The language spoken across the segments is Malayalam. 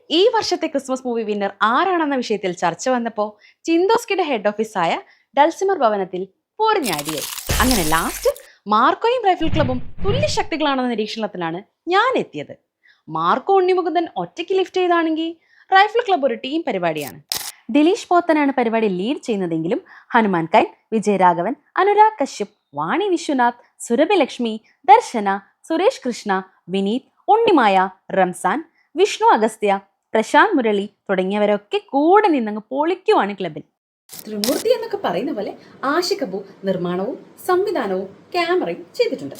ഈ വർഷത്തെ ക്രിസ്മസ് മൂവി വിന്നർ ആരാണെന്ന വിഷയത്തിൽ ചർച്ച വന്നപ്പോൾ ചിന്തോസ്കിയുടെ ഹെഡ് ഓഫീസായ ഡൾസിമർ ഭവനത്തിൽ പോരിഞ്ഞാടിയായി. അങ്ങനെ ലാസ്റ്റ് മാർക്കോയും റൈഫിൾ ക്ലബും തുല്യ ശക്തികളാണെന്ന നിരീക്ഷണത്തിലാണ് ഞാൻ എത്തിയത്. മാർക്കോ ഉണ്ണിമുകുന്ദൻ ഒറ്റയ്ക്ക് ലിഫ്റ്റ് ചെയ്താണെങ്കിൽ റൈഫിൾ ക്ലബ് ഒരു ടീം പരിപാടിയാണ്. ദിലീഷ് പോത്തനാണ് പരിപാടി ലീഡ് ചെയ്യുന്നതെങ്കിലും ഹനുമാൻ കൈൻ, വിജയരാഘവൻ, അനുരാഗ് കശ്യപ്, വാണി വിശ്വനാഥ്, സുരഭി ലക്ഷ്മി, ദർശന, സുരേഷ് കൃഷ്ണ, വിനീത്, ഉണ്ണിമായ, റംസാൻ, വിഷ്ണു അഗസ്ത്യ, പ്രശാന്ത് മുരളി തുടങ്ങിയവരൊക്കെ കൂടെ നിന്നങ്ങ് പൊളിക്കുവാണ് ക്ലബിൽ. ത്രിമൂർത്തി എന്നൊക്കെ പറയുന്ന പോലെ ആഷിഖ് അബു നിർമ്മാണവും സംവിധാനവും ക്യാമറയും ചെയ്തിട്ടുണ്ട്.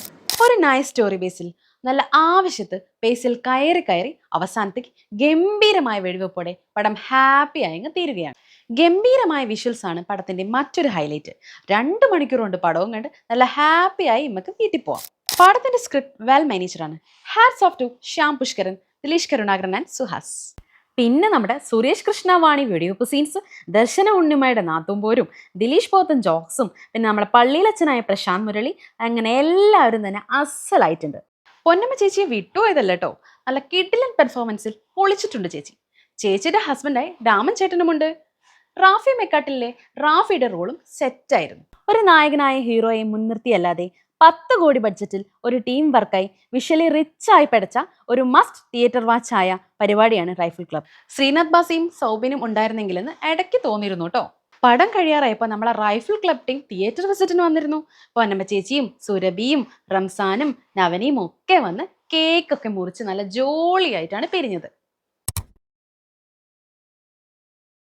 ഒരു നൈസ് സ്റ്റോറി ബേസിൽ നല്ല ആവശ്യത്ത് പേസിൽ കയറി അവസാനത്തേക്ക് ഗംഭീരമായ വെടിവെപ്പോടെ പടം ഹാപ്പി ആയി തീരുകയാണ്. ഗംഭീരമായ വിഷ്വൽസ് ആണ് പടത്തിന്റെ മറ്റൊരു ഹൈലൈറ്റ്. 2 മണിക്കൂർ കൊണ്ട് പടവും കണ്ട് നല്ല ഹാപ്പി ആയി നമുക്ക് വീട്ടിൽ പോവാം. പടത്തിന്റെ സ്ക്രിപ്റ്റ് വെൽ മാനേജ്ഡ് ആണ്. Hats of two Shyam Pushkaran, Dileesh Karunakaran and Suhas. പിന്നെ നമ്മുടെ സുരേഷ് കൃഷ്ണ വാണി വെടിവെപ്പ് സീൻസ്, ദർശന ഉണ്ണിമയുടെ നാത്തുമ്പോരും, ദിലീഷ് പോത്തൻ ജോക്സും, പിന്നെ നമ്മുടെ പള്ളിയിലച്ഛനായ പ്രശാന്ത് മുരളി, അങ്ങനെ എല്ലാവരും തന്നെ അസലായിട്ടുണ്ട്. പൊന്നമ്മ ചേച്ചിയെ വിട്ടുപോയതല്ല കേട്ടോ, നല്ല കിഡിലൻ പെർഫോമൻസിൽ പൊളിച്ചിട്ടുണ്ട് ചേച്ചി. ചേച്ചിയുടെ ഹസ്ബൻഡായി രാമൻ ചേട്ടനുമുണ്ട്. റാഫി മെക്കാട്ടിലെ റാഫിയുടെ റോളും സെറ്റായിരുന്നു. ഒരു നായകനായ ഹീറോയെ മുൻനിർത്തിയല്ലാതെ 10 കോടി ബഡ്ജറ്റിൽ ഒരു ടീം വർക്കായി വിഷ്വലി റിച്ചായി പഠിച്ച ഒരു മസ്റ്റ് തിയേറ്റർ വാച്ച് ആയ പരിപാടിയാണ് റൈഫിൾ ക്ലബ്. ശ്രീനാഥ് ബാസിയും സൗബിനും ഉണ്ടായിരുന്നെങ്കിലെന്ന് ഇടയ്ക്ക് തോന്നിയിരുന്നു കേട്ടോ. പടം കഴിയാറായപ്പോൾ നമ്മളെ റൈഫിൾ ക്ലബ് ടീം തിയേറ്റർ വിസിറ്റിന് വന്നിരുന്നു. പൊന്നമ്മ ചേച്ചിയും സുരഭിയും റംസാനും നവനിയും ഒക്കെ വന്ന് കേക്കൊക്കെ മുറിച്ച് നല്ല ജോളിയായിട്ടാണ് പിരിഞ്ഞത്.